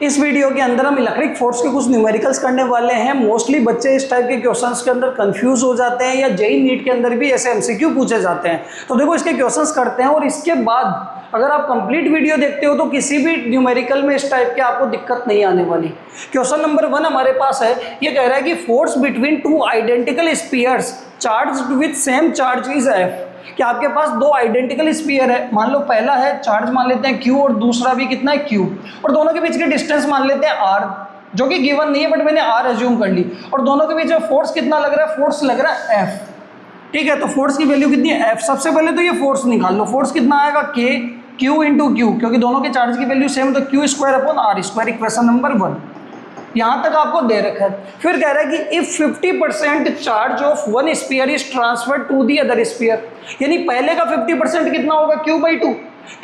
इस वीडियो के अंदर हम इलेक्ट्रिक फोर्स के कुछ न्यूमेरिकल्स करने वाले हैं। मोस्टली बच्चे इस टाइप के क्वेश्चंस के अंदर कंफ्यूज हो जाते हैं या जेईई नीट के अंदर भी ऐसे एमसीक्यू पूछे जाते हैं। तो देखो इसके क्वेश्चंस करते हैं और इसके बाद अगर आप कंप्लीट वीडियो देखते हो तो किसी भी न्यूमेरिकल में इस टाइप के आपको दिक्कत नहीं आने वाली। क्वेश्चन नंबर 1 हमारे पास है, ये कह रहा है कि force between two identical spheres charged with same charge is F. कि आपके पास दो आइडेंटिकल स्फीयर है, मान लो पहला है चार्ज मान लेते हैं Q और दूसरा भी कितना है Q, और दोनों के बीच की डिस्टेंस मान लेते हैं R, जो कि गिवन नहीं है बट मैंने R एज्यूम कर ली, और दोनों के बीच में फोर्स कितना लग रहा है, फोर्स लग रहा है F। ठीक है, तो फोर्स की वैल्यू कितनी है F। सबसे पहले तो ये फोर्स निकाल लो, फोर्स कितना आएगा K Q इंटू Q, क्योंकि दोनों के चार्ज की वैल्यू सेम, तो Q square upon R square, equation number 1। यहाँ तक आपको दे रखा है। फिर कह रहा है कि if 50% charge of one sphere is transferred to the other sphere, यानी पहले का 50% कितना होगा, Q/2।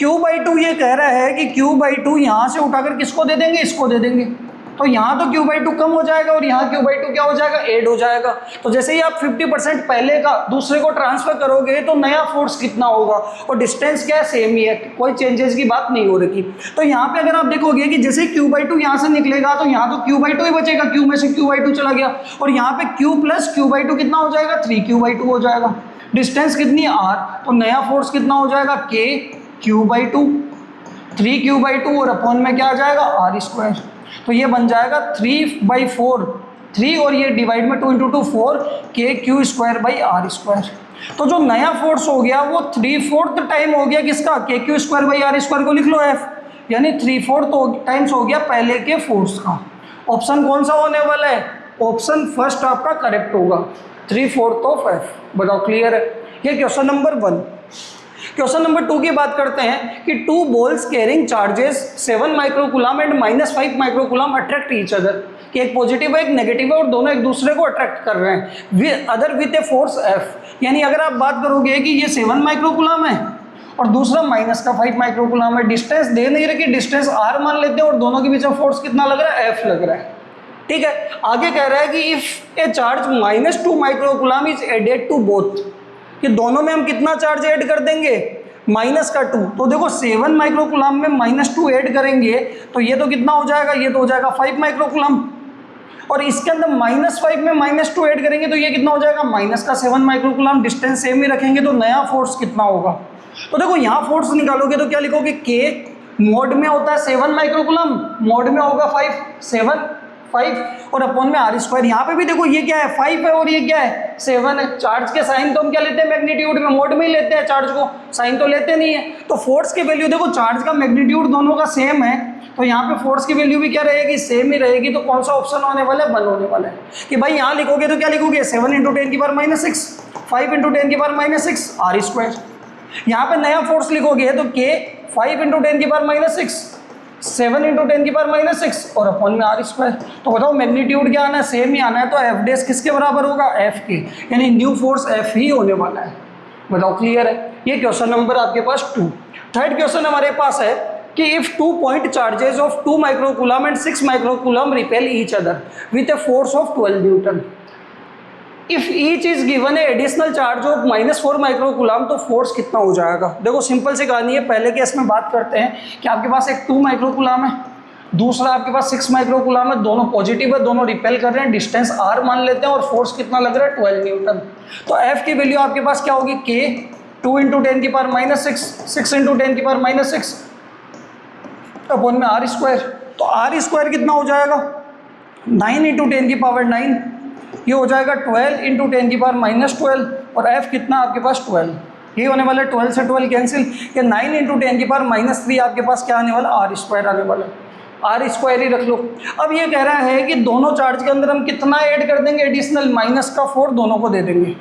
Q/2 ये कह रहा है कि Q/2 यहाँ से उठाकर किसको दे देंगे, इसको दे देंगे, तो यहाँ तो Q/2 कम हो जाएगा और यहाँ Q/2 क्या हो जाएगा, ऐड हो जाएगा। तो जैसे ही आप 50% पहले का दूसरे को ट्रांसफर करोगे तो नया फोर्स कितना होगा, और डिस्टेंस क्या है, सेम ही है, कोई चेंजेस की बात नहीं हो रही। तो यहाँ पे अगर आप देखोगे कि जैसे Q/2 यहाँ से निकलेगा तो यहाँ तो Q/2 ही बचेगा, Q में से Q/2 चला गया, और यहाँ पे Q प्लस Q/2 कितना हो जाएगा, 3Q/2 हो जाएगा। डिस्टेंस कितनी R, तो नया फोर्स कितना हो जाएगा, K Q/2 3Q/2 और अपॉन में क्या आ जाएगा, R स्क्वायर। तो ये बन जाएगा 3/4, 3 और ये डिवाइड में 2 into 2 4 KQ square by R square. तो जो नया फोर्स हो गया वो 3/4 टाइम हो गया किसका, KQ square by R square को लिख लो F, यानी 3/4 टाइम्स हो गया पहले के फोर्स का। ऑप्शन कौन सा होने वाला है, ऑप्शन फर्स्ट आपका करेक्ट होगा, 3/4 ऑफ F। बताओ क्लियर है, ये क्वेश्चन नंबर 1। क्वेश्चन नंबर 2 की बात करते हैं कि two balls carrying charges 7 microcoulomb and -5 microcoulomb attract each other, कि एक पॉजिटिव है एक नेगेटिव है और दोनों एक दूसरे को अट्रैक्ट कर रहे हैं other with a force F। यानी अगर आप बात करोगे कि ये 7 माइक्रोकूलम है और दूसरा -5 माइक्रोकूलम है, डिस्टेंस दे नहीं रखी, डिस्टेंस R मान लेते हैं और दोनों के बीच में फोर्स कितना लग रहा है, F लग रहा है। ठीक है, आगे कह रहा है कि if a charge -2 microcoulomb is added to both, कि दोनों में हम कितना चार्ज ऐड कर देंगे, -2। तो देखो 7 माइक्रोकूलम में -2 ऐड करेंगे तो ये तो कितना हो जाएगा, ये तो हो जाएगा 5 माइक्रोकूलम, और इसके अंदर -5 में -2 ऐड करेंगे तो ये कितना हो जाएगा, -7 माइक्रोकूलम। डिस्टेंस सेम ही रखेंगे तो नया फोर्स कितना होगा। तो देखो यहाँ फोर्स निकालोगे तो क्या लिखोगे, K मोड में होता है 7 माइक्रोकूलम, मोड में होगा 5 और अपॉन में R स्क्वायर। यहाँ पे भी देखो ये क्या है, 5 है और ये क्या है, 7 है। चार्ज के साइन तो हम क्या लेते हैं, मैग्नीट्यूड में, मोड में ही लेते हैं चार्ज को, साइन तो लेते नहीं है। तो फोर्स की वैल्यू देखो, चार्ज का मैग्नीट्यूड दोनों का सेम है, तो यहाँ पे फोर्स की वैल्यू भी क्या रहेगी, सेम ही रहेगी। तो कौन सा ऑप्शन होने वाला है, 1 होने वाला है। कि भाई यहाँ लिखोगे तो क्या लिखोगे, 7 × 10⁻⁻6 5 × 10⁻⁻6 R स्क्वायर। यहाँ पे नया फोर्स लिखोगे तो K 5 × 10⁻⁻6 7 × 10⁻⁻6 और अपॉन में R स्क्वायर। तो बताओ मैग्नीट्यूड क्या आना है, सेम ही आना है, तो F डैश किसके बराबर होगा, F के, यानी न्यू फोर्स F ही होने वाला है। बताओ क्लियर है, ये क्वेश्चन नंबर आपके पास 2। थर्ड क्वेश्चन हमारे पास है कि if 2 point charges of 2 microcoulomb and 6 microcoulomb repel each other with a force of 12 Newton, if each is given A additional charge of -4 microcoulomb, तो फोर्स कितना हो जाएगा। देखो सिंपल सी कहानी है, पहले केस में बात करते हैं कि आपके पास एक 2 माइक्रोकूलम है, दूसरा आपके पास 6 माइक्रोकूलम है, दोनों पॉजिटिव है, दोनों रिपेल कर रहे हैं, डिस्टेंस R मान लेते हैं और फोर्स कितना लग रहा है, 12 न्यूटन। तो F की वैल्यू आपके पास क्या होगी, K 2 × 10⁻⁻6 6 × 10⁻⁻6 अपॉन में R स्क्वायर। तो R स्क्वायर कितना हो जाएगा, 9 × 10⁹, ये हो जाएगा 12 × 10⁻⁻12, और F कितना आपके पास 12, ये होने वाला है 12 से 12 कैंसिल, ये 9 × 10⁻³ आपके पास क्या आने वाला, R स्क्वायर आने वाला, R स्क्वायर ही रख लो। अब ये कह रहा है कि दोनों चार्ज के अंदर हम कितना ऐड कर देंगे एडिशनल, -4 दोनों को दे देंगे।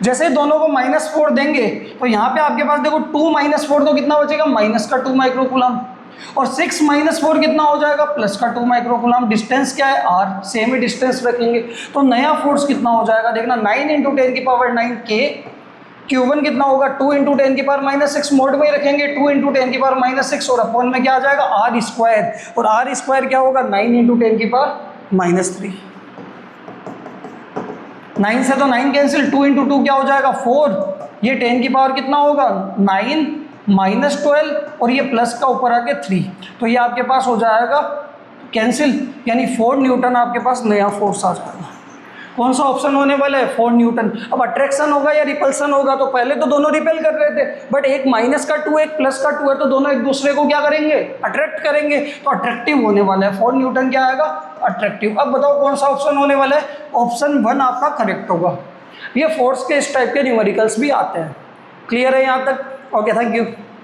जैसे दोनों को -4 देंगे तो यहाँ पे आपके पास देखो 2 - 4 तो कितना बचेगा, -2 माइक्रोकूलम, और 6 - 4 कितना हो जाएगा, +2 माइक्रोकूलम। डिस्टेंस क्या है, R, सेम ही डिस्टेंस रखेंगे, तो नया फोर्स कितना हो जाएगा, देखना 9 × 10⁹ K Q1 कितना होगा, 2 × 10⁻⁻6 मोड में ही रखेंगे, 2 × 10⁻⁻6 और अपॉन में क्या आ जाएगा, R स्क्वायर, और R स्क्वायर क्या होगा, 9 × 10⁻³ 9 से तो 9 कैंसिल, 2 × 2 क्या हो जाएगा, 4, ये 10 की पावर कितना होगा, 9 -12 और ये प्लस का ऊपर आके 3, तो ये आपके पास हो जाएगा कैंसिल, यानी 4 न्यूटन आपके पास नया फोर्स आ जाएगा। कौन सा ऑप्शन होने वाला है? 4 न्यूटन। अब अट्रैक्शन होगा या रिपल्सन होगा, तो पहले तो दोनों रिपेल कर रहे थे, बट एक माइनस का 2 एक प्लस का 2 है, तो दोनों एक दूसरे को क्या करेंगे? अट्रैक्ट करेंगे, तो अट्रैक्टिव होने वाला है। 4 न्यूटन क्या आएगा? अट्रैक्टिव। अब बताओ कौन सा ऑप्शन होने वाला है? ऑप्शन 1 आपका करेक्ट होगा। ये फोर्स के इस टाइप के न्यूमेरिकल्स भी आते हैं। क्लियर है यहाँ तक? Okay, thank you.